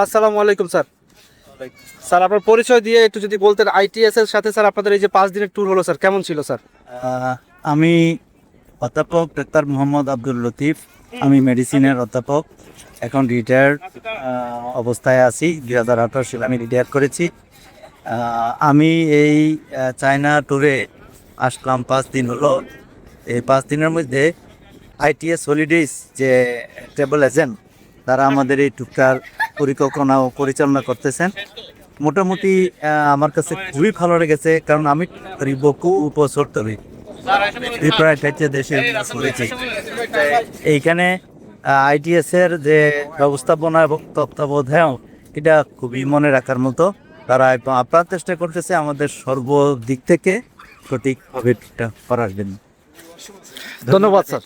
আসসালামু আলাইকুম sir. Sir আপনার পরিচয় দিয়ে একটু যদি বলতেন, আইটিএস এর সাথে স্যার আপনাদের এই যে 5 দিনের ট্যুর হলো স্যার, কেমন ছিল স্যার? আমি অধ্যাপক ডাক্তার মোহাম্মদ আব্দুল লতিফ। আমি মেডিসিনের অধ্যাপক, এখন রিটায়ার্ড অবস্থায় আছি। 2018 সালে আমি রিটায়ার করেছি। আমি এই চায়না ট্যুরে আসলাম 5 দিন হলো। এই 5 দিনের মধ্যে আইটিএস হলিডেজ যে ট্রাভেল এজেন্ট, তারা আমাদের এই ট্যুরটার পরিকল্পনা ও পরিচালনা করতেছেন। মোটামুটি আমার কাছে খুবই ভালো লেগেছে, কারণ আমি বহু বছর ধরে প্রায় 4 দেশে ঘুরেছি। এইখানে আইটিএস এর যে ব্যবস্থাপনা এবং তত্ত্বাবধায়ন, এটা খুবই মনে রাখার মতো। তারা আপ্রাণ চেষ্টা করতেছে আমাদের সর্বদিক থেকে সঠিকভাবে এটা করার জন্য। ধন্যবাদ স্যার।